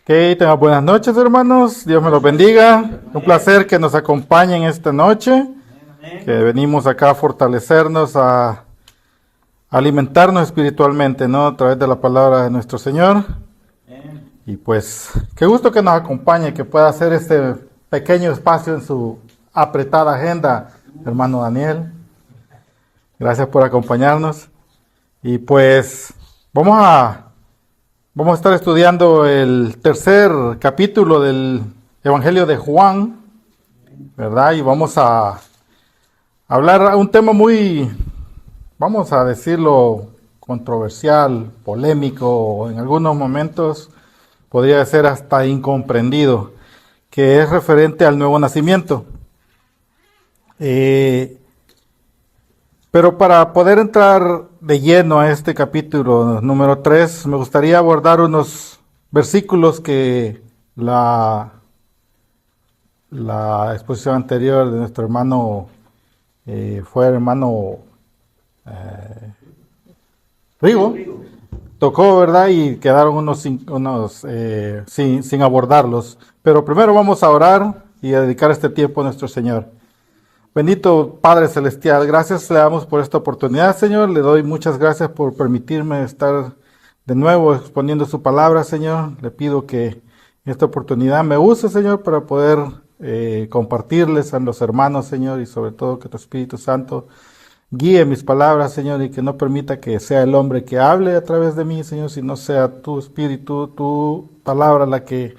Tengan buenas noches, hermanos. Dios me los bendiga. Un placer que nos acompañen esta noche. Que venimos acá a fortalecernos, a alimentarnos espiritualmente, ¿no? A través de la palabra de nuestro Señor. Y pues, qué gusto que nos acompañe, que pueda hacer este pequeño espacio en su apretada agenda, hermano Daniel. Gracias por acompañarnos. Y pues, vamos a estar estudiando el tercer capítulo del Evangelio de Juan, ¿verdad? Y vamos a hablar un tema muy, vamos a decirlo, controversial, polémico, o en algunos momentos podría ser hasta incomprendido, que es referente al nuevo nacimiento. Pero para poder entrar de lleno a este capítulo número 3, me gustaría abordar unos versículos que la exposición anterior de nuestro hermano fue hermano Rigo, tocó, ¿verdad? Y quedaron unos sin abordarlos. Pero primero vamos a orar y a dedicar este tiempo a nuestro Señor. Bendito Padre Celestial, gracias le damos por esta oportunidad, Señor. Le doy muchas gracias por permitirme estar de nuevo exponiendo su palabra, Señor. Le pido que en esta oportunidad me use, Señor, para poder compartirles a los hermanos, Señor, y sobre todo que tu Espíritu Santo guíe mis palabras, Señor, y que no permita que sea el hombre que hable a través de mí, Señor, sino sea tu Espíritu, tu palabra la que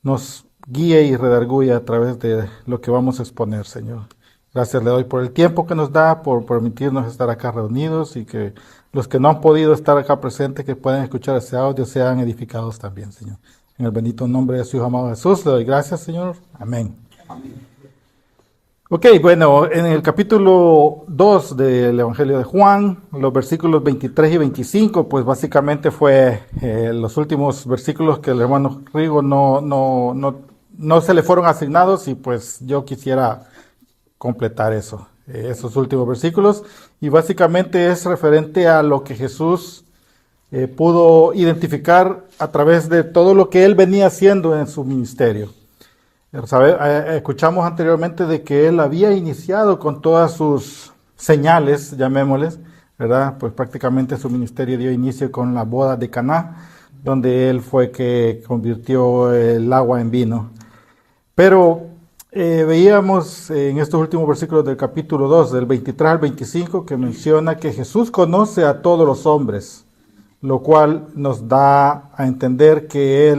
nos guíe y redarguya a través de lo que vamos a exponer, Señor. Gracias le doy por el tiempo que nos da, por permitirnos estar acá reunidos y que los que no han podido estar acá presentes, que puedan escuchar ese audio, sean edificados también, Señor. En el bendito nombre de su amado Jesús, le doy gracias, Señor. Amén. Ok, bueno, en el capítulo 2 del Evangelio de Juan, los versículos 23 y 25, pues básicamente fue los últimos versículos que el hermano Rigo no se le fueron asignados y pues yo quisiera completar esos últimos versículos, y básicamente es referente a lo que Jesús pudo identificar a través de todo lo que él venía haciendo en su ministerio. Escuchamos anteriormente de que él había iniciado con todas sus señales, llamémosles, ¿verdad? Pues prácticamente su ministerio dio inicio con la boda de Caná, donde él fue que convirtió el agua en vino. Pero veíamos en estos últimos versículos del capítulo 2, del 23 al 25, que menciona que Jesús conoce a todos los hombres, lo cual nos da a entender que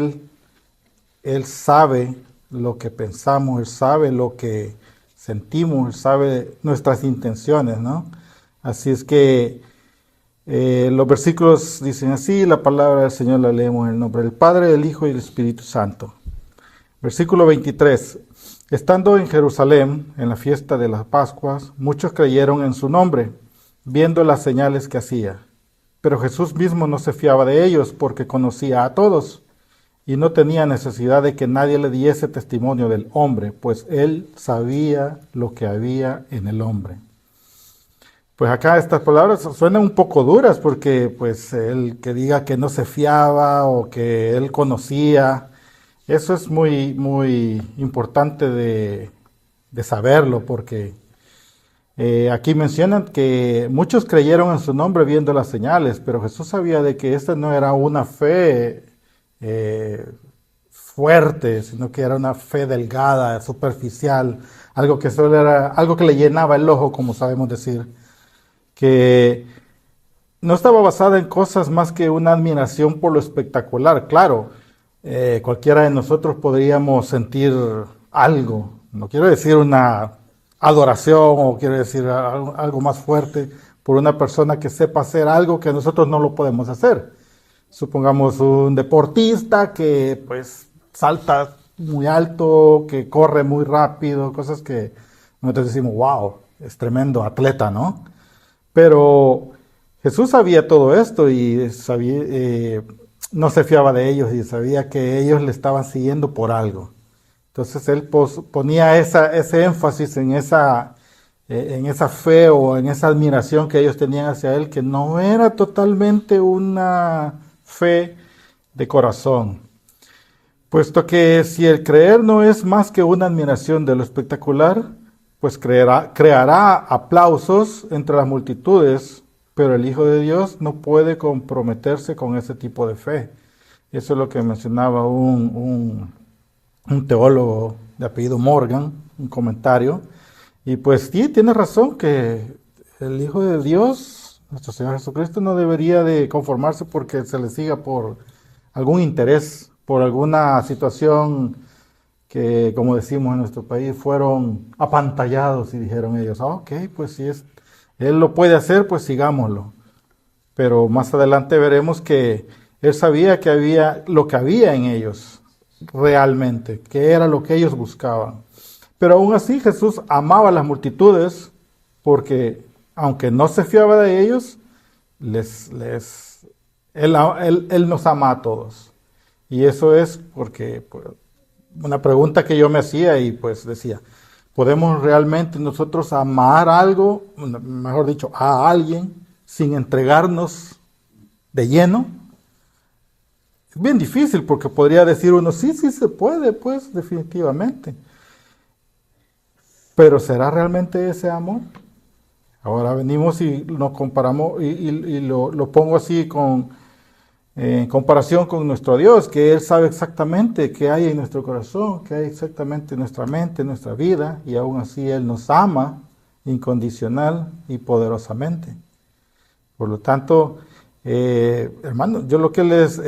Él sabe lo que pensamos, Él sabe lo que sentimos, Él sabe nuestras intenciones, ¿no? Así es que los versículos dicen así, la palabra del Señor la leemos en el nombre del Padre, del Hijo y del Espíritu Santo. Versículo 23. Estando en Jerusalén, en la fiesta de las Pascuas, muchos creyeron en su nombre, viendo las señales que hacía. Pero Jesús mismo no se fiaba de ellos, porque conocía a todos, y no tenía necesidad de que nadie le diese testimonio del hombre, pues él sabía lo que había en el hombre. Pues acá estas palabras suenan un poco duras, porque pues el que diga que no se fiaba o que él conocía, eso es muy, muy importante de saberlo, porque aquí mencionan que muchos creyeron en su nombre viendo las señales, pero Jesús sabía de que esta no era una fe fuerte, sino que era una fe delgada, superficial, algo que solo era algo que le llenaba el ojo, como sabemos decir, que no estaba basada en cosas más que una admiración por lo espectacular. Claro, cualquiera de nosotros podríamos sentir algo, no quiero decir una adoración o quiero decir algo más fuerte por una persona que sepa hacer algo que nosotros no lo podemos hacer. Supongamos un deportista que pues salta muy alto, que corre muy rápido, cosas que nosotros decimos, wow, es tremendo atleta, ¿no? Pero Jesús sabía todo esto y sabía, no se fiaba de ellos y sabía que ellos le estaban siguiendo por algo. Entonces él ponía ese énfasis en esa fe o en esa admiración que ellos tenían hacia él, que no era totalmente una fe de corazón. Puesto que si el creer no es más que una admiración de lo espectacular, pues creará aplausos entre las multitudes, pero el Hijo de Dios no puede comprometerse con ese tipo de fe. Eso es lo que mencionaba un teólogo de apellido Morgan, un comentario. Y pues sí, tiene razón que el Hijo de Dios, nuestro Señor Jesucristo, no debería de conformarse porque se le siga por algún interés, por alguna situación que, como decimos en nuestro país, fueron apantallados y dijeron ellos, ok, pues si él lo puede hacer, pues sigámoslo. Pero más adelante veremos que él sabía que había lo que había en ellos realmente, que era lo que ellos buscaban. Pero aún así Jesús amaba a las multitudes porque aunque no se fiaba de ellos, él nos ama a todos. Y eso es porque pues, una pregunta que yo me hacía y pues decía, ¿podemos realmente nosotros amar algo, mejor dicho, a alguien sin entregarnos de lleno? Es bien difícil porque podría decir uno, sí se puede, pues definitivamente. Pero ¿será realmente ese amor? Ahora venimos y nos comparamos y lo pongo así en comparación con nuestro Dios, que Él sabe exactamente qué hay en nuestro corazón, qué hay exactamente en nuestra mente, en nuestra vida, y aún así Él nos ama incondicional y poderosamente. Por lo tanto, hermano, yo lo que les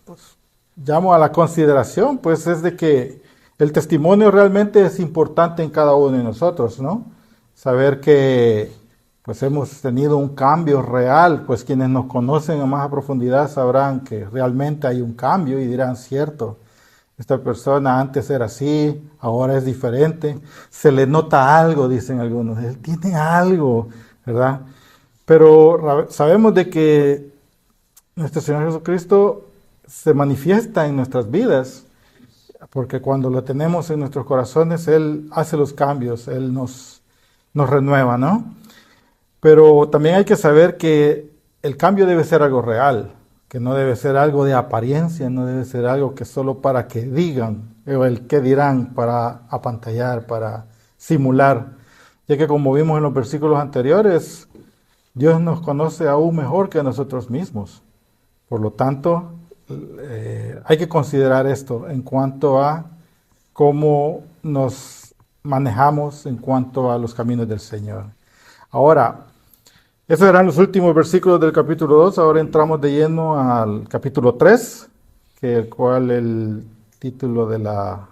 pues, llamo a la consideración, pues es de que el testimonio realmente es importante en cada uno de nosotros, ¿no? Saber que pues hemos tenido un cambio real, pues quienes nos conocen a más a profundidad sabrán que realmente hay un cambio y dirán, cierto, esta persona antes era así, ahora es diferente, se le nota algo, dicen algunos, él tiene algo, ¿verdad? Pero sabemos de que nuestro Señor Jesucristo se manifiesta en nuestras vidas, porque cuando lo tenemos en nuestros corazones, Él hace los cambios, Él nos renueva, ¿no? Pero también hay que saber que el cambio debe ser algo real, que no debe ser algo de apariencia, no debe ser algo que solo para que digan, o el que dirán, para apantallar, para simular, ya que como vimos en los versículos anteriores, Dios nos conoce aún mejor que nosotros mismos. Por lo tanto, hay que considerar esto en cuanto a cómo nos manejamos en cuanto a los caminos del Señor. Ahora, esos eran los últimos versículos del capítulo 2. Ahora entramos de lleno al capítulo 3, que el cual el título de la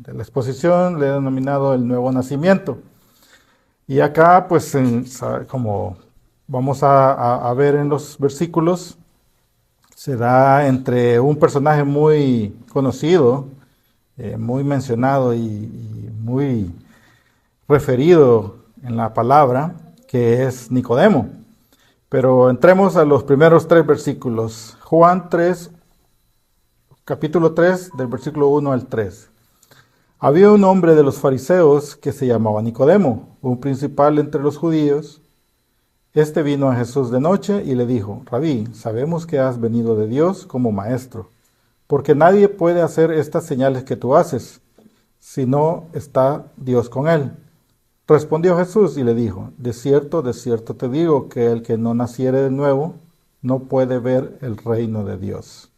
exposición le he denominado El Nuevo Nacimiento. Y acá, pues, como vamos a ver en los versículos, se da entre un personaje muy conocido, muy mencionado y muy referido en la palabra, que es Nicodemo. Pero entremos a los primeros 3 versículos. Juan 3, capítulo 3, del versículo 1 al 3. Había un hombre de los fariseos que se llamaba Nicodemo, un principal entre los judíos. Este vino a Jesús de noche y le dijo, Rabí, sabemos que has venido de Dios como maestro, porque nadie puede hacer estas señales que tú haces, si no está Dios con él. Respondió Jesús y le dijo, de cierto te digo que el que no naciere de nuevo no puede ver el reino de Dios.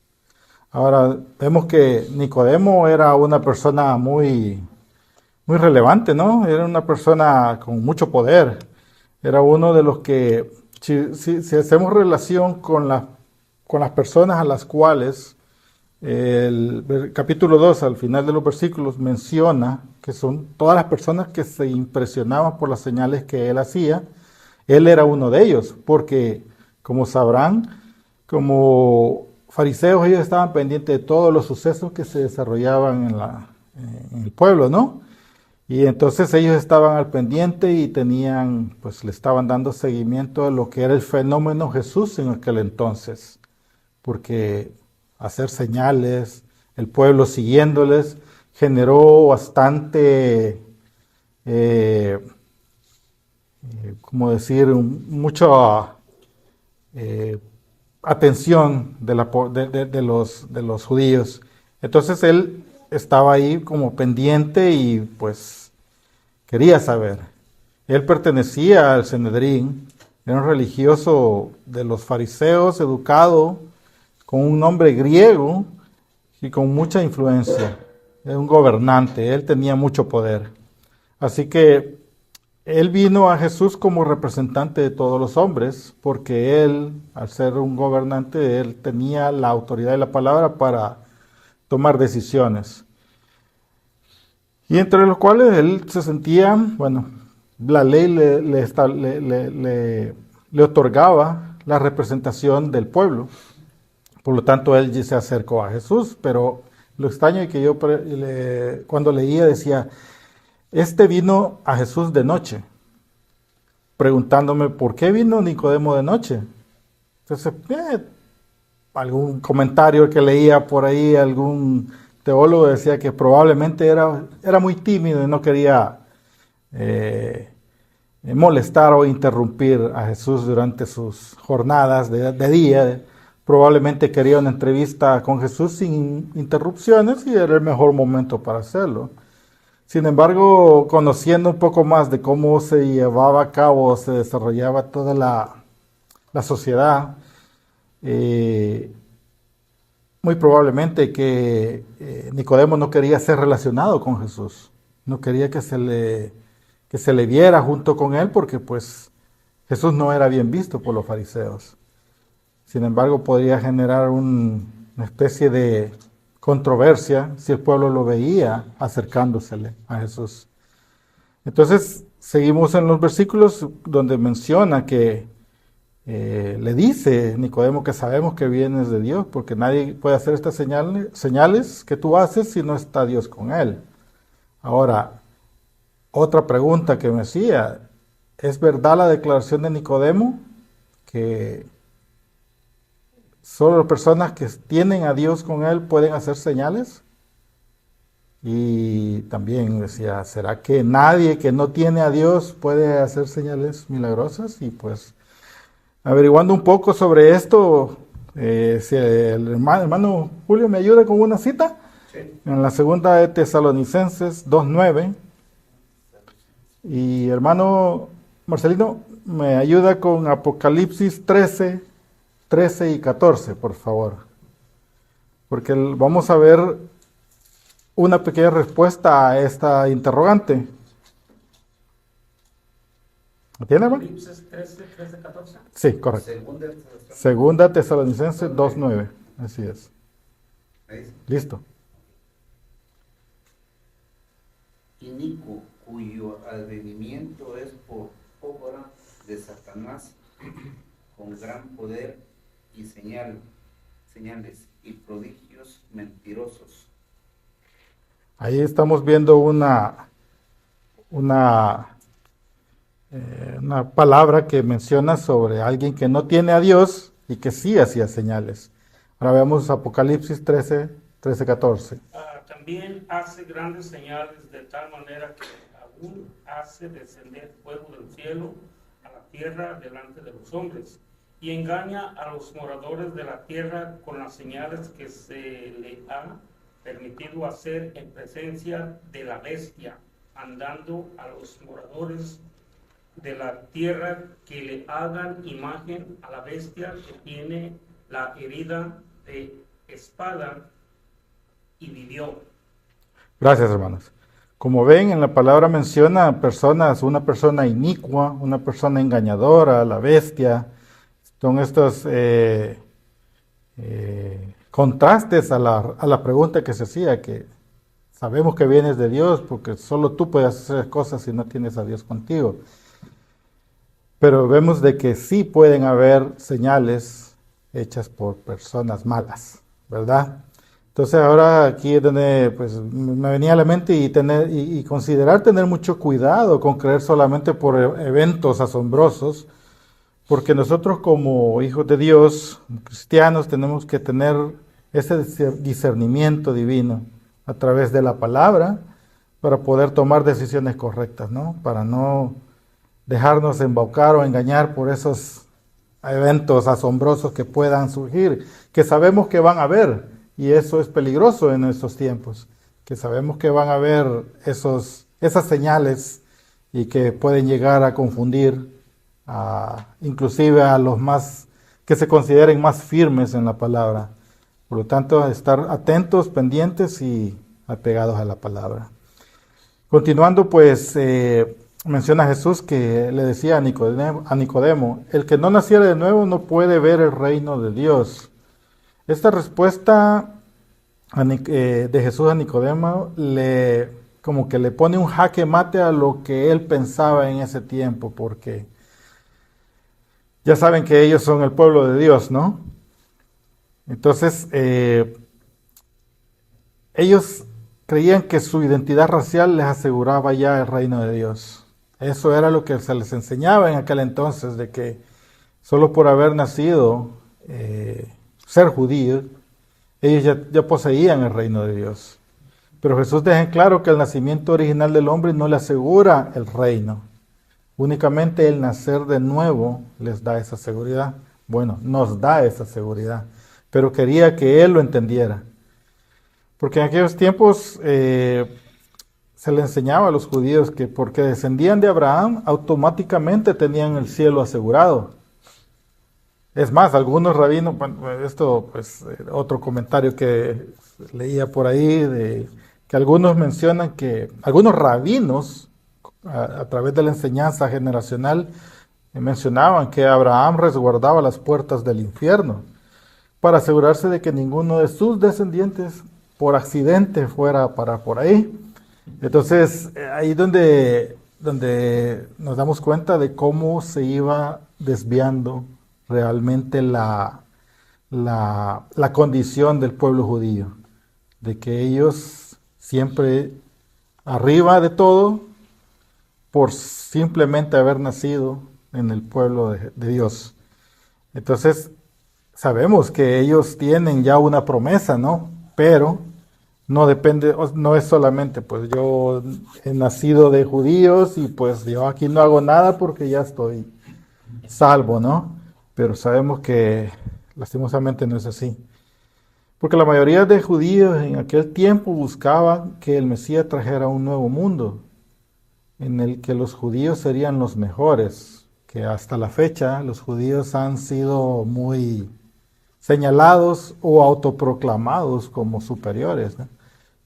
Ahora, vemos que Nicodemo era una persona muy relevante, ¿no? Era una persona con mucho poder. Era uno de los que, si hacemos relación con las personas a las cuales el capítulo 2, al final de los versículos, menciona que son todas las personas que se impresionaban por las señales que él hacía. Él era uno de ellos, porque, como sabrán, como fariseos, ellos estaban pendientes de todos los sucesos que se desarrollaban en el pueblo, ¿no? Y entonces ellos estaban al pendiente y le estaban dando seguimiento a lo que era el fenómeno Jesús en aquel entonces, porque hacer señales, el pueblo siguiéndoles, generó bastante, mucha atención de los judíos Entonces él estaba ahí como pendiente y pues quería saber. Él pertenecía al Sanedrín, era un religioso de los fariseos, educado, con un nombre griego y con mucha influencia. Era un gobernante, él tenía mucho poder. Así que él vino a Jesús como representante de todos los hombres, porque él, al ser un gobernante, él tenía la autoridad de la palabra para tomar decisiones. Y entre los cuales él se sentía, bueno, la ley le otorgaba la representación del pueblo. Por lo tanto, él se acercó a Jesús, pero lo extraño es que yo cuando leía decía, este vino a Jesús de noche, preguntándome por qué vino Nicodemo de noche. Entonces, algún comentario que leía por ahí, algún teólogo decía que probablemente era muy tímido y no quería molestar o interrumpir a Jesús durante sus jornadas de día. Probablemente quería una entrevista con Jesús sin interrupciones y era el mejor momento para hacerlo. Sin embargo, conociendo un poco más de cómo se llevaba a cabo, se desarrollaba toda la sociedad, muy probablemente que Nicodemo no quería ser relacionado con Jesús, no quería que se le viera junto con él porque pues Jesús no era bien visto por los fariseos. Sin embargo, podría generar una especie de controversia si el pueblo lo veía acercándosele a Jesús. Entonces, seguimos en los versículos donde menciona que le dice Nicodemo que sabemos que vienes de Dios, porque nadie puede hacer estas señales que tú haces si no está Dios con él. Ahora, otra pregunta que me hacía, ¿es verdad la declaración de Nicodemo que solo las personas que tienen a Dios con él pueden hacer señales? Y también decía, ¿será que nadie que no tiene a Dios puede hacer señales milagrosas? Y pues averiguando un poco sobre esto, si el hermano Julio me ayuda con una cita, sí. En la segunda de Tesalonicenses 2:9, y hermano Marcelino me ayuda con Apocalipsis 13 y 14, por favor, porque vamos a ver una pequeña respuesta a esta interrogante. ¿Lo tiene, hermano? Apocalipsis 13, 14. Sí, correcto. Segunda Tesalonicenses 2:9. Así es. Listo. Inicuo, cuyo advenimiento es por obra de Satanás, con gran poder y señales y prodigios mentirosos. Ahí estamos viendo una palabra que menciona sobre alguien que no tiene a Dios y que sí hacía señales. Ahora veamos Apocalipsis 13, 14. También hace grandes señales de tal manera que aún hace descender fuego del cielo a la tierra delante de los hombres y engaña a los moradores de la tierra con las señales que se le ha permitido hacer en presencia de la bestia, andando a los moradores de la tierra que le hagan imagen a la bestia que tiene la herida de espada y vivió. Gracias, hermanos. Como ven, en la palabra menciona personas, una persona inicua, una persona engañadora, la bestia. Son estos contrastes a la pregunta que se hacía, que sabemos que vienes de Dios porque solo tú puedes hacer cosas si no tienes a Dios contigo. Pero vemos de que sí pueden haber señales hechas por personas malas, ¿verdad? Entonces ahora aquí es donde pues, me venía a la mente y considerar tener mucho cuidado con creer solamente por eventos asombrosos, porque nosotros como hijos de Dios, cristianos, tenemos que tener ese discernimiento divino a través de la palabra para poder tomar decisiones correctas, ¿no? Para no dejarnos embaucar o engañar por esos eventos asombrosos que puedan surgir, que sabemos que van a haber Y eso es peligroso en estos tiempos, que sabemos que van a haber esas señales y que pueden llegar a confundir inclusive a los más que se consideren más firmes en la palabra. Por lo tanto, estar atentos, pendientes y apegados a la palabra. Continuando, pues, menciona Jesús que le decía a Nicodemo, el que no naciera de nuevo no puede ver el reino de Dios. Esta respuesta de Jesús a Nicodemo como que le pone un jaque mate a lo que él pensaba en ese tiempo, porque ya saben que ellos son el pueblo de Dios, ¿no? Entonces, ellos creían que su identidad racial les aseguraba ya el reino de Dios. Eso era lo que se les enseñaba en aquel entonces, de que solo por haber nacido, ser judíos, ellos ya poseían el reino de Dios. Pero Jesús deja en claro que el nacimiento original del hombre no le asegura el reino. Únicamente el nacer de nuevo les da esa seguridad. Bueno, nos da esa seguridad. Pero quería que él lo entendiera. Porque en aquellos tiempos se le enseñaba a los judíos que porque descendían de Abraham, automáticamente tenían el cielo asegurado. Es más, algunos rabinos, bueno, esto pues otro comentario que leía por ahí, de que algunos mencionan que algunos rabinos, a través de la enseñanza generacional, mencionaban que Abraham resguardaba las puertas del infierno para asegurarse de que ninguno de sus descendientes por accidente fuera a parar por ahí. Entonces, ahí donde nos damos cuenta de cómo se iba desviando realmente la condición del pueblo judío, de que ellos siempre arriba de todo, por simplemente haber nacido en el pueblo de Dios. Entonces, sabemos que ellos tienen ya una promesa, ¿no? Pero no depende, no es solamente, pues yo he nacido de judíos y pues yo aquí no hago nada porque ya estoy salvo, ¿no? Pero sabemos que lastimosamente no es así. Porque la mayoría de judíos en aquel tiempo buscaban que el Mesías trajera un nuevo mundo, en el que los judíos serían los mejores, que hasta la fecha los judíos han sido muy señalados o autoproclamados como superiores, ¿no?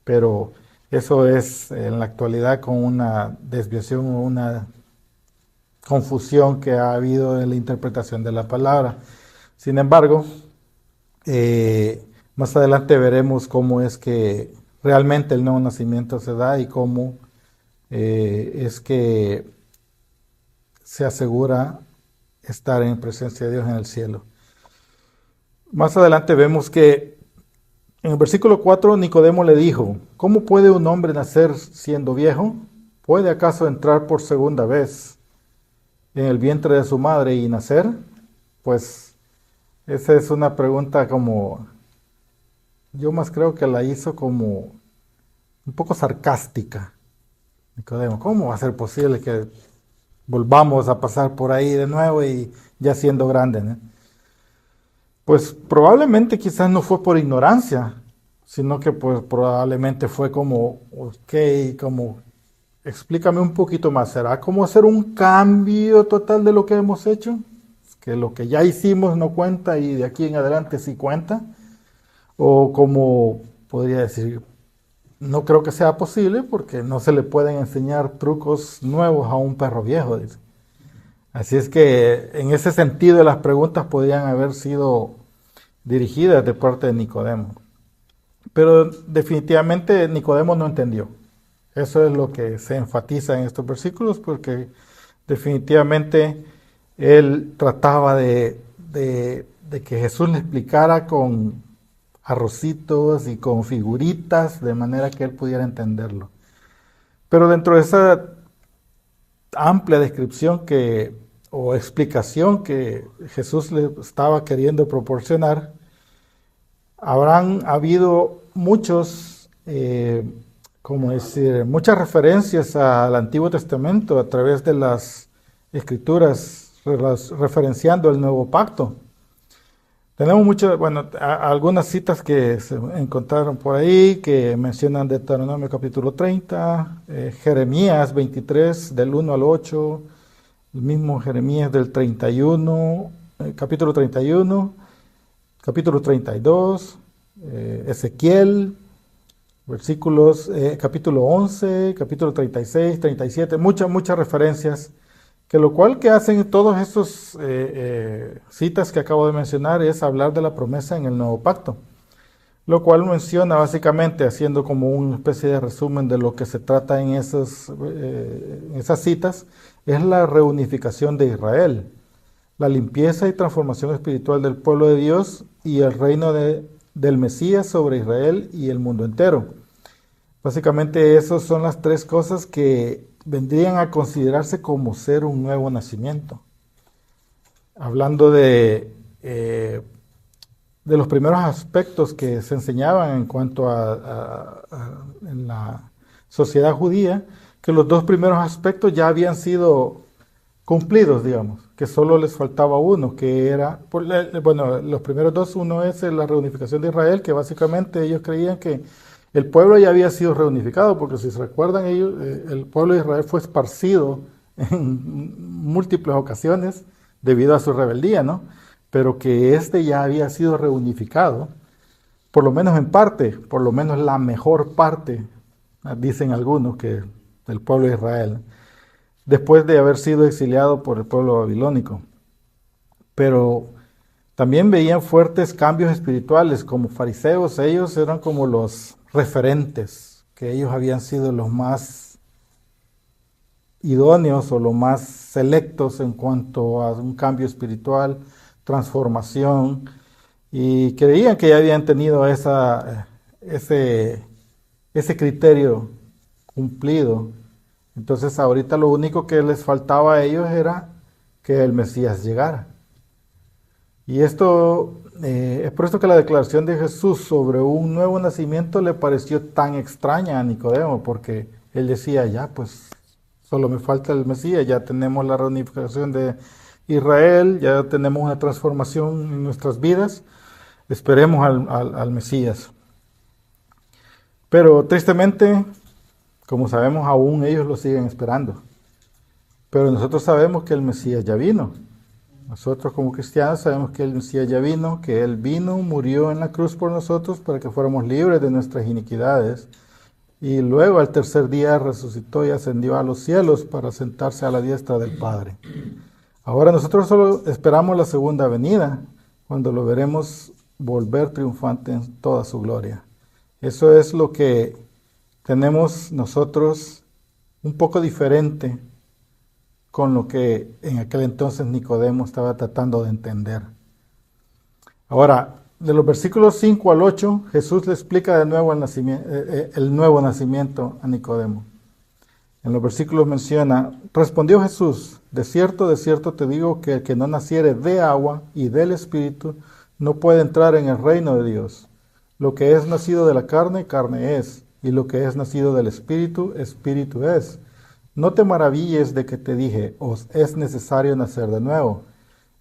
Pero eso es en la actualidad con una desviación o una confusión que ha habido en la interpretación de la palabra. Sin embargo, más adelante veremos cómo es que realmente el nuevo nacimiento se da y cómo es que se asegura estar en presencia de Dios en el cielo. Más adelante vemos que en el versículo 4 Nicodemo le dijo, ¿cómo puede un hombre nacer siendo viejo? ¿Puede acaso entrar por segunda vez en el vientre de su madre y nacer? Pues esa es una pregunta como, yo más creo que la hizo como un poco sarcástica. Nicodemo, ¿cómo va a ser posible que volvamos a pasar por ahí de nuevo y ya siendo grande, ¿no? Pues probablemente quizás no fue por ignorancia, sino que pues probablemente fue como, ok, como, explícame un poquito más, ¿será como hacer un cambio total de lo que hemos hecho? Que lo que ya hicimos no cuenta y de aquí en adelante sí cuenta. O como podría decir, no creo que sea posible porque no se le pueden enseñar trucos nuevos a un perro viejo, dice. Así es que en ese sentido las preguntas podrían haber sido dirigidas de parte de Nicodemo. Pero definitivamente Nicodemo no entendió. Eso es lo que se enfatiza en estos versículos porque definitivamente él trataba de que Jesús le explicara con arrocitos y con figuritas de manera que él pudiera entenderlo. Pero dentro de esa amplia descripción o explicación que Jesús le estaba queriendo proporcionar, habrán habido muchas referencias al Antiguo Testamento a través de las Escrituras referenciando el Nuevo Pacto. Tenemos muchas, bueno, algunas citas que se encontraron por ahí que mencionan Deuteronomio capítulo 30, Jeremías 23 del 1 al 8, el mismo Jeremías del 31, capítulo 31, capítulo 32, Ezequiel, versículos, capítulo 11, capítulo 36, 37, muchas referencias, que lo cual que hacen todos estos citas que acabo de mencionar es hablar de la promesa en el nuevo pacto, lo cual menciona básicamente, haciendo como una especie de resumen de lo que se trata en esas citas, es la reunificación de Israel, la limpieza y transformación espiritual del pueblo de Dios y el reino del Mesías sobre Israel y el mundo entero. Básicamente esas son las tres cosas que vendrían a considerarse como ser un nuevo nacimiento. Hablando de los primeros aspectos que se enseñaban en cuanto en la sociedad judía, que los dos primeros aspectos ya habían sido cumplidos, digamos, que solo les faltaba uno, que era, bueno, los primeros dos, uno es la reunificación de Israel, que básicamente ellos creían que el pueblo ya había sido reunificado, porque si se recuerdan ellos, el pueblo de Israel fue esparcido en múltiples ocasiones debido a su rebeldía, ¿no? Pero que ya había sido reunificado, por lo menos en parte, por lo menos la mejor parte, dicen algunos, que del pueblo de Israel, después de haber sido exiliado por el pueblo babilónico. Pero también veían fuertes cambios espirituales. Como fariseos, ellos eran como los referentes, que ellos habían sido los más idóneos o los más selectos en cuanto a un cambio espiritual, transformación, y creían que ya habían tenido ese criterio cumplido. Entonces ahorita lo único que les faltaba a ellos era que el Mesías llegara. Y esto es por esto que la declaración de Jesús sobre un nuevo nacimiento le pareció tan extraña a Nicodemo, porque él decía, ya pues solo me falta el Mesías, ya tenemos la reunificación de Israel, ya tenemos una transformación en nuestras vidas, esperemos al Mesías. Pero tristemente, como sabemos, aún ellos lo siguen esperando. Pero nosotros sabemos que el Mesías ya vino. Nosotros como cristianos sabemos que el Mesías ya vino, que Él vino, murió en la cruz por nosotros para que fuéramos libres de nuestras iniquidades. Y luego al tercer día resucitó y ascendió a los cielos para sentarse a la diestra del Padre. Ahora nosotros solo esperamos la segunda venida, cuando lo veremos volver triunfante en toda su gloria. Eso es lo que tenemos nosotros un poco diferente con lo que en aquel entonces Nicodemo estaba tratando de entender. Ahora, de los versículos 5 al 8, Jesús le explica de nuevo el nuevo nacimiento a Nicodemo. En los versículos menciona, respondió Jesús, de cierto te digo que el que no naciere de agua y del Espíritu no puede entrar en el reino de Dios. Lo que es nacido de la carne, carne es, y lo que es nacido del Espíritu, Espíritu es. No te maravilles de que te dije, os es necesario nacer de nuevo.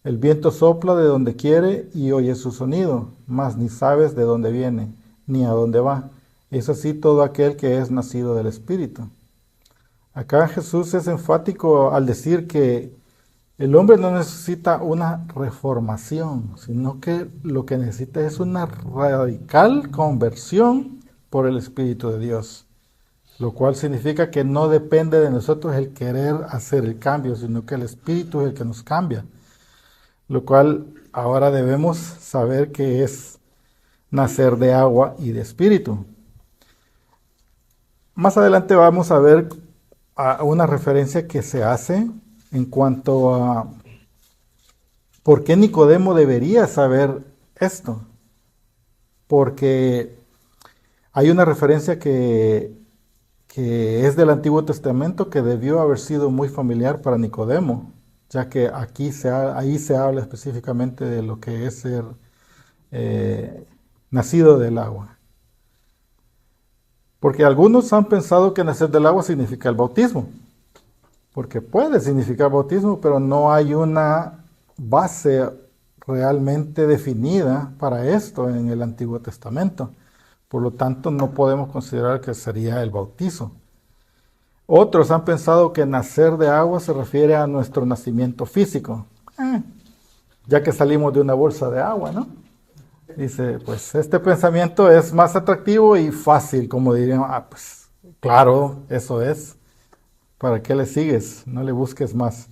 El viento sopla de donde quiere y oyes su sonido, mas ni sabes de dónde viene, ni a dónde va. Es así todo aquel que es nacido del Espíritu. Acá Jesús es enfático al decir que el hombre no necesita una reformación, sino que lo que necesita es una radical conversión por el Espíritu de Dios. Lo cual significa que no depende de nosotros el querer hacer el cambio, sino que el Espíritu es el que nos cambia. Lo cual ahora debemos saber que es nacer de agua y de Espíritu. Más adelante vamos a ver una referencia que se hace en cuanto a por qué Nicodemo debería saber esto. Porque hay una referencia que es del Antiguo Testamento que debió haber sido muy familiar para Nicodemo, ya que ahí se habla específicamente de lo que es ser nacido del agua. Porque algunos han pensado que nacer del agua significa el bautismo, porque puede significar bautismo, pero no hay una base realmente definida para esto en el Antiguo Testamento. Por lo tanto, no podemos considerar que sería el bautizo. Otros han pensado que nacer de agua se refiere a nuestro nacimiento físico, ya que salimos de una bolsa de agua, ¿no? Dice, pues este pensamiento es más atractivo y fácil, como dirían, pues claro, eso es. ¿Para qué le sigues? No le busques más.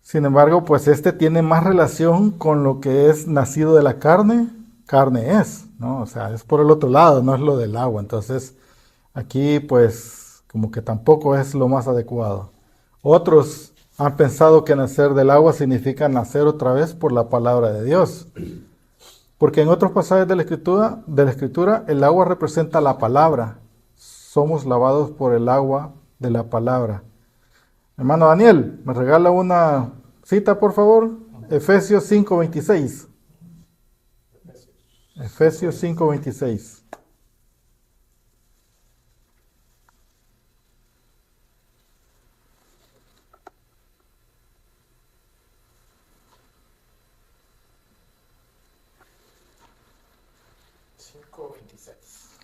Sin embargo, pues este tiene más relación con lo que es nacido de la carne, carne es, ¿no? O sea, es por el otro lado, no es lo del agua. Entonces, aquí pues como que tampoco es lo más adecuado. Otros han pensado que nacer del agua significa nacer otra vez por la palabra de Dios. Porque en otros pasajes de la escritura, el agua representa la palabra. Somos lavados por el agua de la palabra. Hermano Daniel, ¿me regala una cita, por favor? Efesios 5:26. Efesios 5:26.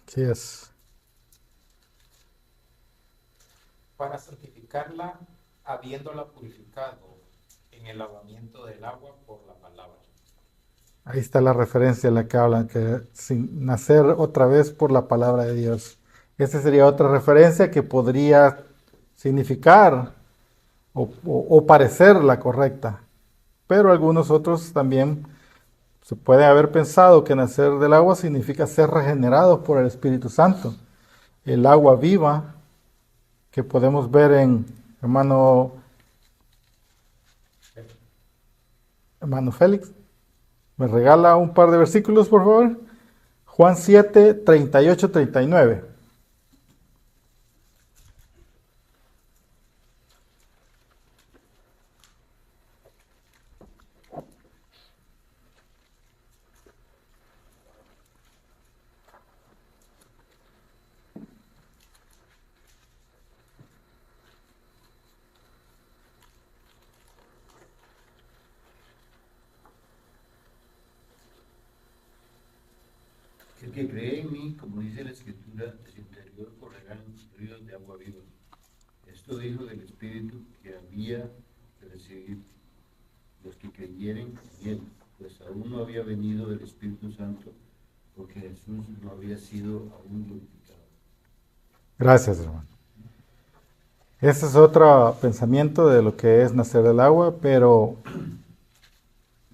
Así es. Para santificarla, habiéndola purificado en el lavamiento del agua por la palabra. Ahí está la referencia en la que hablan, que sin nacer otra vez por la palabra de Dios. Esa sería otra referencia que podría significar o parecer la correcta. Pero algunos otros también se puede haber pensado que nacer del agua significa ser regenerados por el Espíritu Santo. El agua viva que podemos ver en hermano Félix. ¿Me regala un par de versículos, por favor? Juan 7, 38, 39. El que cree en mí, como dice la Escritura, de su interior correrán ríos de agua viva. Esto dijo del Espíritu que había de recibir los que creyeren en él, pues aún no había venido el Espíritu Santo, porque Jesús no había sido aún glorificado. Gracias, hermano. Ese es otro pensamiento de lo que es nacer del agua, pero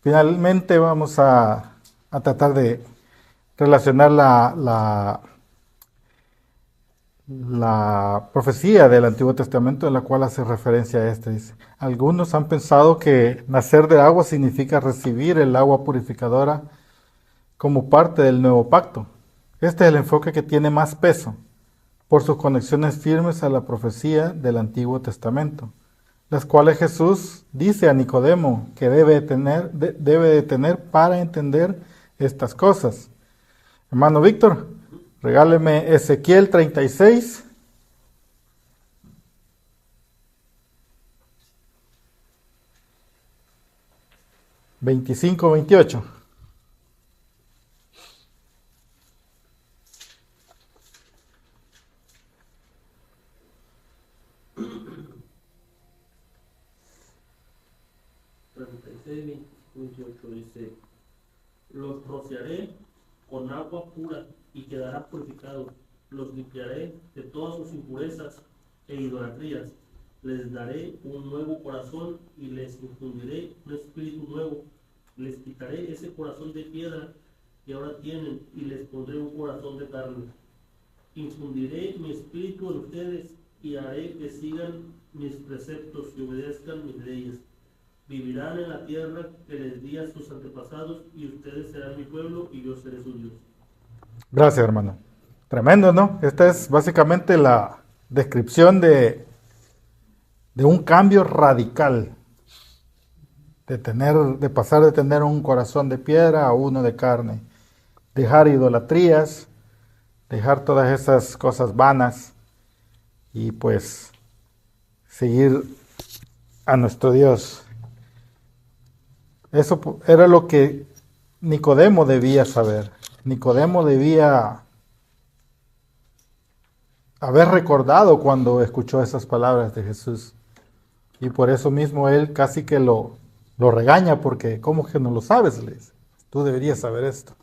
finalmente vamos a tratar de relacionar la profecía del Antiguo Testamento en la cual hace referencia a este. Dice, algunos han pensado que nacer del agua significa recibir el agua purificadora como parte del nuevo pacto. Este es el enfoque que tiene más peso por sus conexiones firmes a la profecía del Antiguo Testamento, las cuales Jesús dice a Nicodemo que debe de tener para entender estas cosas. Hermano Víctor, regáleme Ezequiel 36. (25-28). Dice, los rociaré con agua pura y quedarán purificados. Los limpiaré de todas sus impurezas e idolatrías. Les daré un nuevo corazón y les infundiré un espíritu nuevo. Les quitaré ese corazón de piedra que ahora tienen y les pondré un corazón de carne. Infundiré mi espíritu en ustedes y haré que sigan mis preceptos y obedezcan mis leyes. Vivirán en la tierra que les di a sus antepasados y ustedes serán mi pueblo y yo seré su Dios. Gracias, hermano. Tremendo, ¿no? Esta es básicamente la descripción de un cambio radical. De pasar de tener un corazón de piedra a uno de carne. Dejar idolatrías, dejar todas esas cosas vanas y pues seguir a nuestro Dios. Eso era lo que Nicodemo debía saber. Nicodemo debía haber recordado cuando escuchó esas palabras de Jesús. Y por eso mismo él casi que lo regaña, porque ¿cómo que no lo sabes? Le dice. Tú deberías saber esto,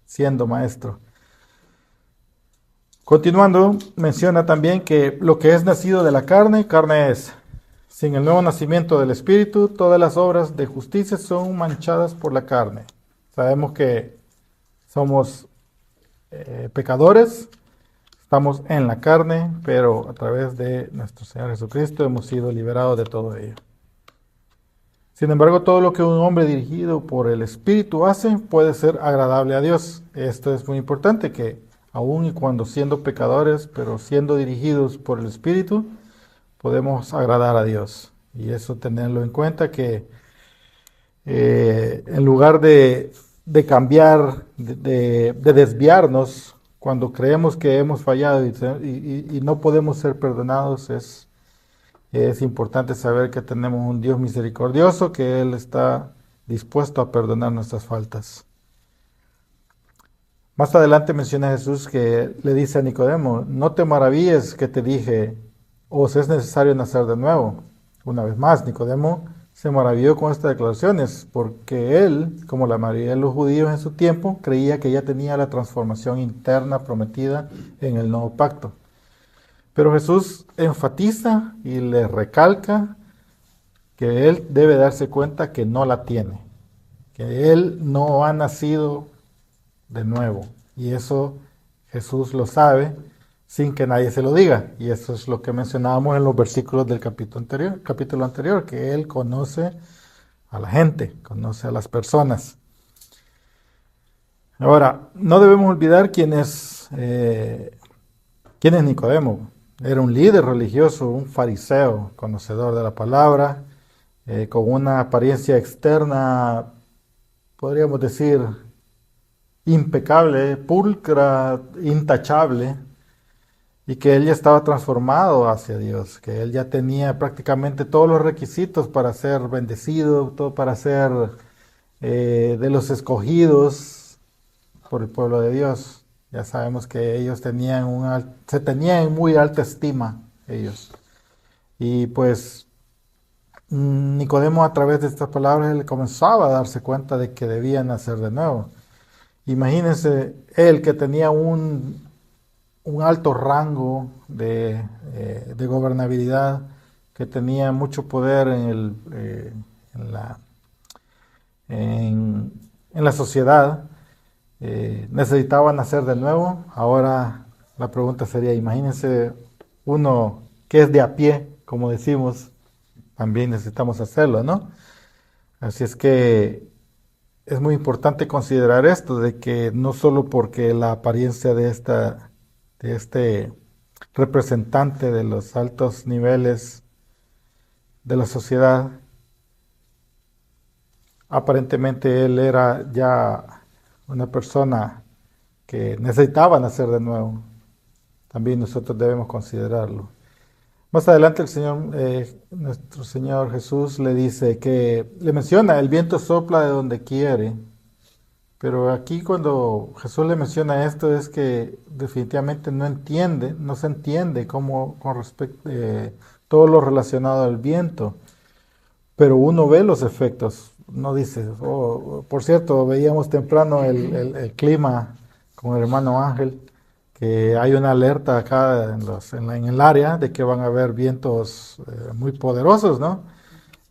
siendo maestro. Continuando, menciona también que lo que es nacido de la carne, carne es. Sin el nuevo nacimiento del Espíritu, todas las obras de justicia son manchadas por la carne. Sabemos que somos pecadores, estamos en la carne, pero a través de nuestro Señor Jesucristo hemos sido liberados de todo ello. Sin embargo, todo lo que un hombre dirigido por el Espíritu hace puede ser agradable a Dios. Esto es muy importante, que aun y cuando siendo pecadores, pero siendo dirigidos por el Espíritu, podemos agradar a Dios. Y eso tenerlo en cuenta, que en lugar de cambiar, de desviarnos, cuando creemos que hemos fallado y no podemos ser perdonados, es importante saber que tenemos un Dios misericordioso, que Él está dispuesto a perdonar nuestras faltas. Más adelante menciona Jesús que le dice a Nicodemo: no te maravilles que te dije, os es necesario nacer de nuevo. Una vez más, Nicodemo se maravilló con estas declaraciones, porque él, como la mayoría de los judíos en su tiempo, creía que ya tenía la transformación interna prometida en el nuevo pacto. Pero Jesús enfatiza y le recalca que él debe darse cuenta que no la tiene, que él no ha nacido de nuevo. Y eso Jesús lo sabe sin que nadie se lo diga. Y eso es lo que mencionábamos en los versículos del capítulo anterior, que él conoce a la gente, conoce a las personas. Ahora, no debemos olvidar quién es Nicodemo. Era un líder religioso, un fariseo, conocedor de la palabra, con una apariencia externa, podríamos decir, impecable, pulcra, intachable, y que él ya estaba transformado hacia Dios, que él ya tenía prácticamente todos los requisitos para ser bendecido, todo para ser de los escogidos por el pueblo de Dios. Ya sabemos que ellos se tenían en muy alta estima, ellos. Y pues Nicodemo, a través de estas palabras, él comenzaba a darse cuenta de que debía nacer de nuevo. Imagínense él, que tenía un alto rango de gobernabilidad, que tenía mucho poder en la sociedad, necesitaba nacer de nuevo. Ahora la pregunta sería, imagínense uno que es de a pie, como decimos, también necesitamos hacerlo, ¿no? Así es que es muy importante considerar esto, de que no solo porque la apariencia de este representante de los altos niveles de la sociedad, aparentemente él era ya una persona que necesitaba nacer de nuevo. También nosotros debemos considerarlo. Más adelante nuestro Señor Jesús le dice le menciona: el viento sopla de donde quiere. Pero aquí, cuando Jesús le menciona esto, es que definitivamente no se entiende cómo, con respecto todo lo relacionado al viento. Pero uno ve los efectos. No dice, por cierto, veíamos temprano el clima con el hermano Ángel, que hay una alerta acá en el área de que van a haber vientos muy poderosos, ¿no?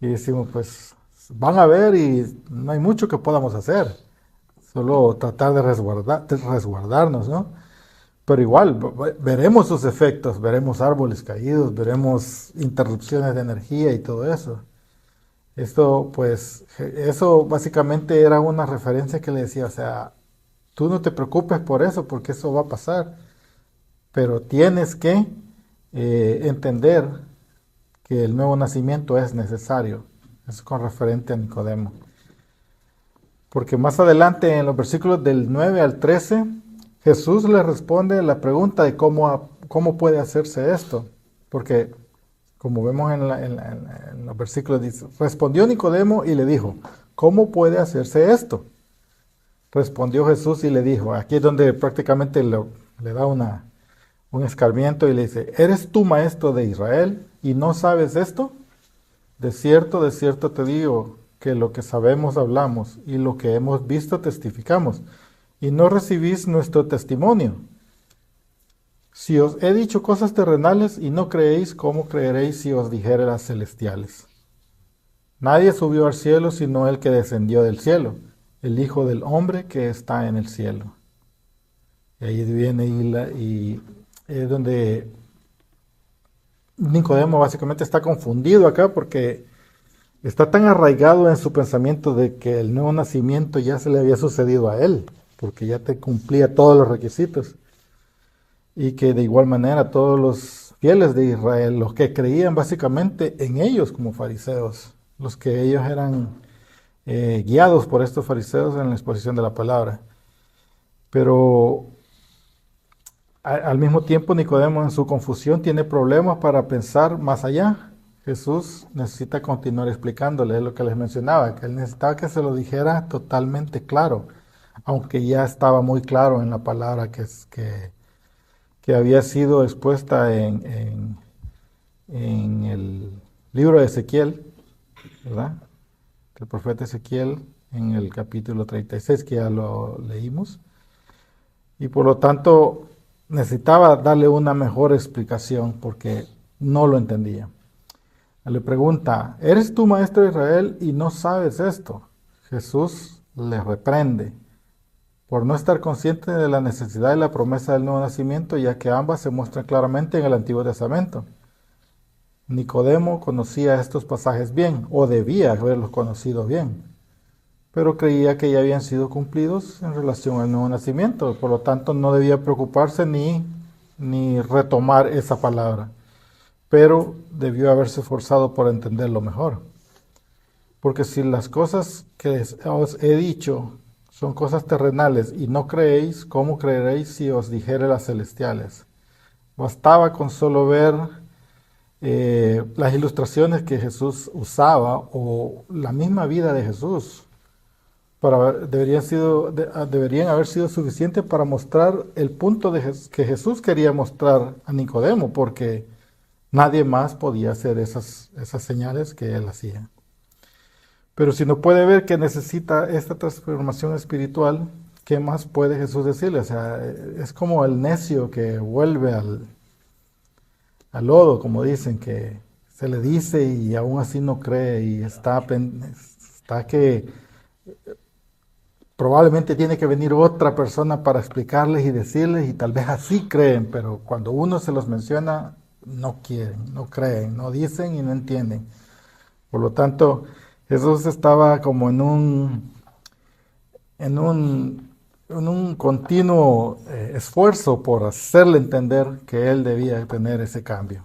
Y decimos, pues van a haber y no hay mucho que podamos hacer, solo tratar de resguardarnos, ¿no? Pero igual, veremos sus efectos, veremos árboles caídos, veremos interrupciones de energía y todo eso. Esto, pues, eso básicamente era una referencia que le decía, o sea, tú no te preocupes por eso, porque eso va a pasar, pero tienes que entender que el nuevo nacimiento es necesario. Eso es con referente a Nicodemo. Porque más adelante, en los versículos del 9 al 13, Jesús le responde la pregunta de cómo puede hacerse esto. Porque, como vemos en los versículos, dice: respondió Nicodemo y le dijo: ¿cómo puede hacerse esto? Respondió Jesús y le dijo, aquí es donde prácticamente le da un escarmiento y le dice, ¿eres tú maestro de Israel y no sabes esto? De cierto te digo que lo que sabemos hablamos y lo que hemos visto testificamos y no recibís nuestro testimonio. Si os he dicho cosas terrenales y no creéis, ¿cómo creeréis si os dijere las celestiales? Nadie subió al cielo sino el que descendió del cielo, el Hijo del Hombre que está en el cielo. Y ahí viene y es donde Nicodemo básicamente está confundido acá porque está tan arraigado en su pensamiento de que el nuevo nacimiento ya se le había sucedido a él, porque ya te cumplía todos los requisitos. Y que de igual manera todos los fieles de Israel, los que creían básicamente en ellos como fariseos, los que ellos eran guiados por estos fariseos en la exposición de la palabra. Pero al mismo tiempo Nicodemo en su confusión tiene problemas para pensar más allá. Jesús necesita continuar explicándole lo que les mencionaba, que él necesitaba que se lo dijera totalmente claro, aunque ya estaba muy claro en la palabra que había sido expuesta en el libro de Ezequiel, ¿verdad? El profeta Ezequiel en el capítulo 36, que ya lo leímos, y por lo tanto necesitaba darle una mejor explicación porque no lo entendía. Le pregunta, ¿eres tú maestro de Israel y no sabes esto? Jesús le reprende por no estar consciente de la necesidad y la promesa del nuevo nacimiento, ya que ambas se muestran claramente en el Antiguo Testamento. Nicodemo conocía estos pasajes bien, o debía haberlos conocido bien, pero creía que ya habían sido cumplidos en relación al nuevo nacimiento, por lo tanto no debía preocuparse ni retomar esa palabra, pero debió haberse esforzado por entenderlo mejor. Porque si las cosas que os he dicho son cosas terrenales y no creéis, ¿cómo creeréis si os dijere las celestiales? Bastaba con solo ver las ilustraciones que Jesús usaba o la misma vida de Jesús. Deberían haber sido suficientes para mostrar el punto que Jesús quería mostrar a Nicodemo, porque nadie más podía hacer esas señales que él hacía. Pero si no puede ver que necesita esta transformación espiritual, ¿qué más puede Jesús decirle? O sea, es como el necio que vuelve al lodo, como dicen, que se le dice y aún así no cree y está que probablemente tiene que venir otra persona para explicarles y decirles y tal vez así creen, pero cuando uno se los menciona, no quieren, no creen, no dicen y no entienden. Por lo tanto, Jesús estaba como en un continuo esfuerzo por hacerle entender que él debía tener ese cambio.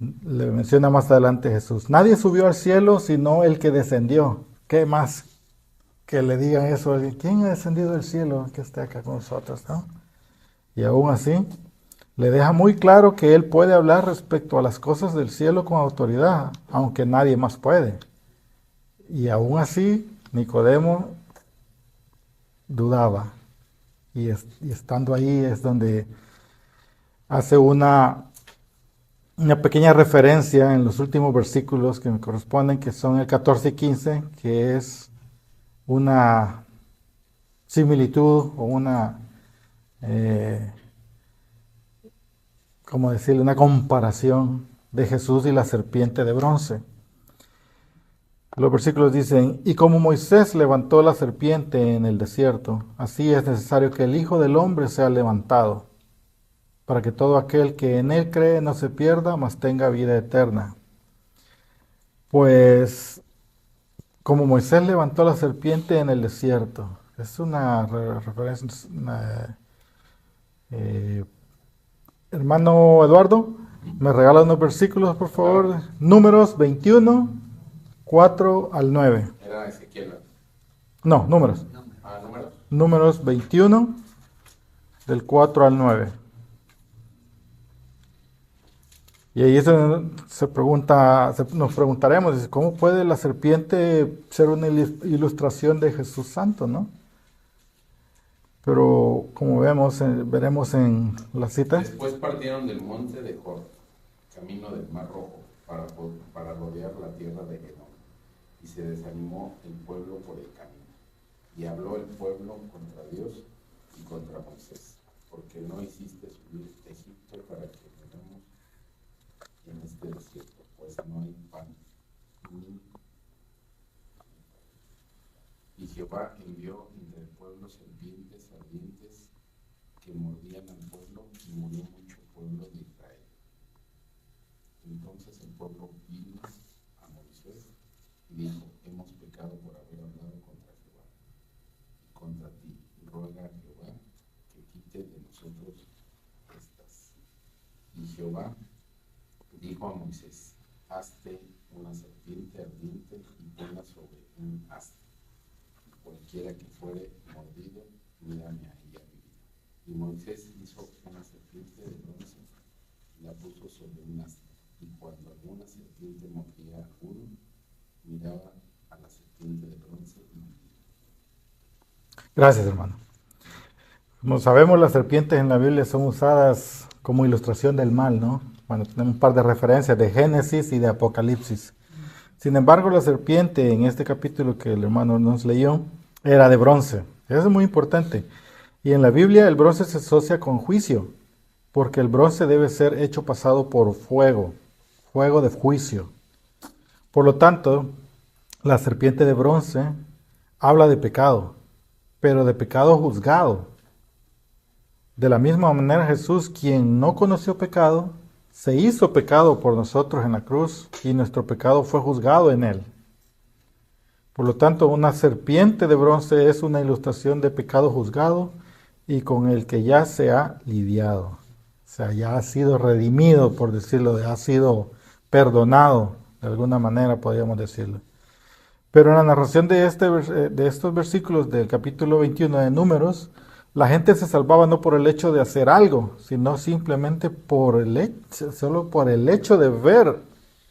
Le menciona más adelante Jesús, nadie subió al cielo sino el que descendió. ¿Qué más que le digan eso? ¿Quién ha descendido del cielo que esté acá con nosotros, no? Y aún así, le deja muy claro que él puede hablar respecto a las cosas del cielo con autoridad, aunque nadie más puede. Y aún así, Nicodemo dudaba. Y estando ahí es donde hace una pequeña referencia en los últimos versículos que me corresponden, que son el 14 y 15, que es una similitud o una, ¿cómo decirle? Una comparación de Jesús y la serpiente de bronce. Los versículos dicen, y como Moisés levantó la serpiente en el desierto, así es necesario que el Hijo del Hombre sea levantado, para que todo aquel que en él cree no se pierda, mas tenga vida eterna. Pues, como Moisés levantó la serpiente en el desierto, es una referencia. Hermano Eduardo, ¿me regala unos versículos, por favor? Números 21. 4 al 9. Era Ezequiel. No, números. Números. Números 21, del 4 al 9. Y ahí nos preguntaremos, dice, ¿cómo puede la serpiente ser una ilustración de Jesús Santo, no? Pero como veremos en la cita. Después partieron del monte de Jor, camino del Mar Rojo, para rodear la tierra de Edom. Y se desanimó el pueblo por el camino. Y habló el pueblo contra Dios y contra Moisés, porque no hiciste subir de Egipto para que moramos en este desierto, pues no hay pan. Y Jehová envió entre el pueblo serpientes ardientes que mordían al pueblo, y murió mucho pueblo de Israel. Entonces el pueblo vino a Moisés y dijo: hemos pecado por haber hablado contra Jehová y contra ti. Ruega a Jehová que quite de nosotros estas. Y Jehová dijo a Moisés: hazte una serpiente ardiente y ponla sobre un asta. Cualquiera que fuere mordido, mírame a ella vivirá. Y Moisés hizo una serpiente de bronce y la puso sobre un asta. Y cuando alguna serpiente mordía a uno, miraba a la serpiente de bronce y moría. Gracias, hermano. Como sabemos, las serpientes en la Biblia son usadas como ilustración del mal, ¿no? Bueno, tenemos un par de referencias de Génesis y de Apocalipsis. Sin embargo, la serpiente en este capítulo que el hermano nos leyó era de bronce. Eso es muy importante. Y en la Biblia el bronce se asocia con juicio, porque el bronce debe ser hecho pasado por fuego de juicio. Por lo tanto, la serpiente de bronce habla de pecado, pero de pecado juzgado. De la misma manera, Jesús, quien no conoció pecado, se hizo pecado por nosotros en la cruz y nuestro pecado fue juzgado en él. Por lo tanto, una serpiente de bronce es una ilustración de pecado juzgado y con el que ya se ha lidiado. O sea, ya ha sido redimido, por decirlo, ha sido perdonado, de alguna manera podríamos decirlo. Pero en la narración de estos versículos del capítulo 21 de Números, la gente se salvaba no por el hecho de hacer algo, sino simplemente solo por el hecho de ver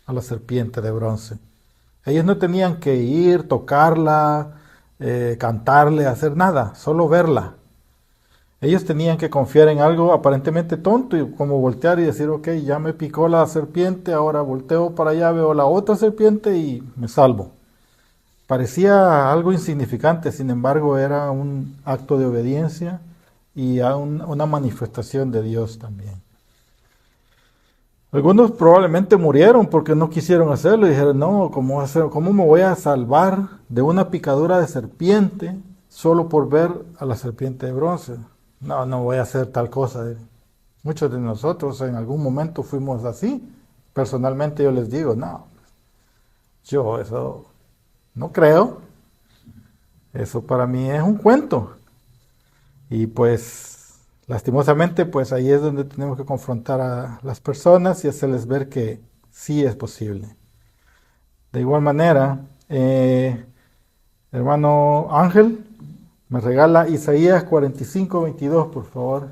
a la serpiente de bronce. Ellos no tenían que ir, tocarla, cantarle, hacer nada, solo verla. Ellos tenían que confiar en algo aparentemente tonto, y como voltear y decir, ok, ya me picó la serpiente, ahora volteo para allá, veo la otra serpiente y me salvo. Parecía algo insignificante, sin embargo era un acto de obediencia y una manifestación de Dios también. Algunos probablemente murieron porque no quisieron hacerlo y dijeron, no, ¿cómo me voy a salvar de una picadura de serpiente solo por ver a la serpiente de bronce? No voy a hacer tal cosa. Muchos de nosotros en algún momento fuimos así. Personalmente yo les digo, no, yo eso no creo. Eso para mí es un cuento. Y pues, lastimosamente, pues ahí es donde tenemos que confrontar a las personas y hacerles ver que sí es posible. De igual manera, hermano Ángel, me regala Isaías 45:22, por favor.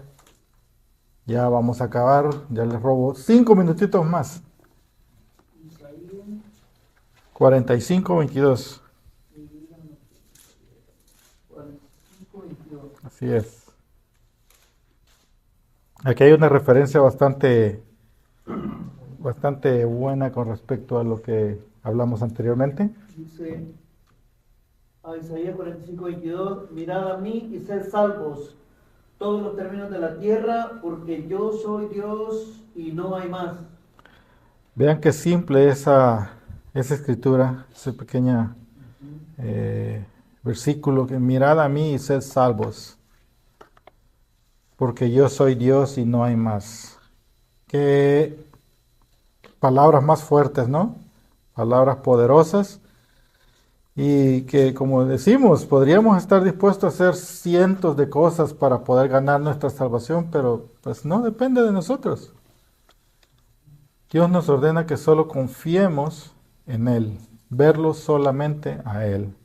Ya vamos a acabar, ya les robo 5 minutitos más. 45:22. Así es. Aquí hay una referencia bastante buena con respecto a lo que hablamos anteriormente. Dice a Isaías 45:22, mirad a mí y sed salvos todos los términos de la tierra, porque yo soy Dios y no hay más. Vean qué simple esa escritura, ese pequeño versículo, que mirad a mí y sed salvos, porque yo soy Dios y no hay más. Qué palabras más fuertes, ¿no? Palabras poderosas y que, como decimos, podríamos estar dispuestos a hacer cientos de cosas para poder ganar nuestra salvación, pero pues no depende de nosotros. Dios nos ordena que solo confiemos en Él, verlo solamente a Él.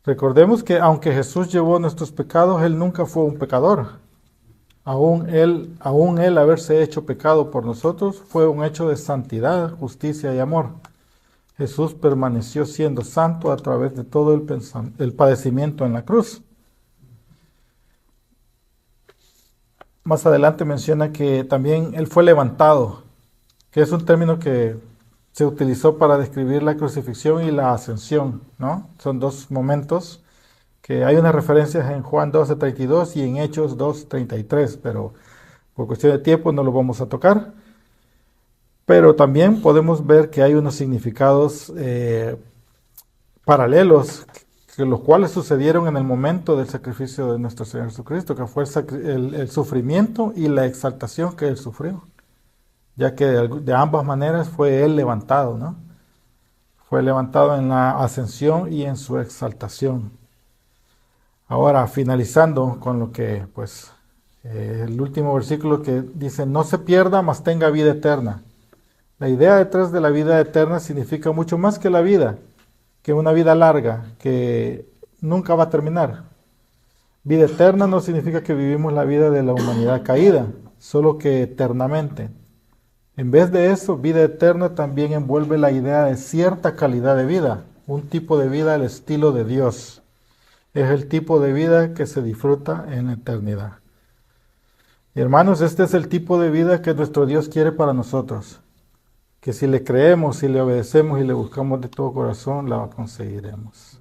Recordemos que aunque Jesús llevó nuestros pecados, Él nunca fue un pecador. aún él haberse hecho pecado por nosotros, fue un hecho de santidad, justicia y amor. Jesús permaneció siendo santo a través de todo el padecimiento en la cruz. Más adelante menciona que también él fue levantado, que es un término que se utilizó para describir la crucifixión y la ascensión, ¿no? Son dos momentos que hay unas referencias en Juan 12:32 y en Hechos 2:33, pero por cuestión de tiempo no lo vamos a tocar. Pero también podemos ver que hay unos significados paralelos, los cuales sucedieron en el momento del sacrificio de nuestro Señor Jesucristo, que fue el sufrimiento y la exaltación que Él sufrió, ya que de ambas maneras fue Él levantado, ¿no? Fue levantado en la ascensión y en su exaltación. Ahora, finalizando con lo que, el último versículo que dice, no se pierda, mas tenga vida eterna. La idea detrás de la vida eterna significa mucho más que la vida, que una vida larga, que nunca va a terminar. Vida eterna no significa que vivimos la vida de la humanidad caída, solo que eternamente. En vez de eso, vida eterna también envuelve la idea de cierta calidad de vida, un tipo de vida al estilo de Dios. Es el tipo de vida que se disfruta en la eternidad. Y hermanos, este es el tipo de vida que nuestro Dios quiere para nosotros. Que si le creemos, si le obedecemos y le buscamos de todo corazón, la conseguiremos.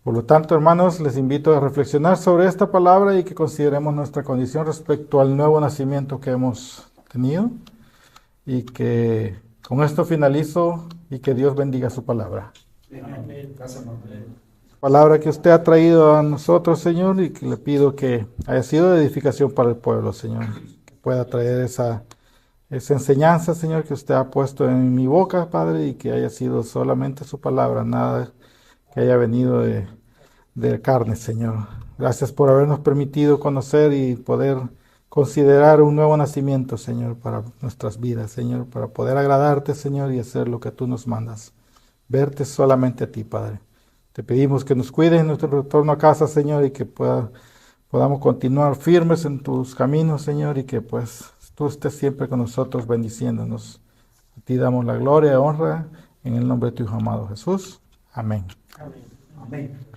Por lo tanto, hermanos, les invito a reflexionar sobre esta palabra y que consideremos nuestra condición respecto al nuevo nacimiento que hemos tenido. Y que con esto finalizo y que Dios bendiga su palabra. Amén. Palabra que usted ha traído a nosotros, Señor, y que le pido que haya sido de edificación para el pueblo, Señor. Que pueda traer esa enseñanza, Señor, que usted ha puesto en mi boca, Padre, y que haya sido solamente su palabra, nada que haya venido de carne, Señor. Gracias por habernos permitido conocer y poder considerar un nuevo nacimiento, Señor, para nuestras vidas, Señor, para poder agradarte, Señor, y hacer lo que tú nos mandas. Verte solamente a ti, Padre. Te pedimos que nos cuides en nuestro retorno a casa, Señor, y que podamos continuar firmes en tus caminos, Señor, y que tú estés siempre con nosotros bendiciéndonos. A ti damos la gloria y honra en el nombre de tu Hijo amado Jesús. Amén. Amén. Amén.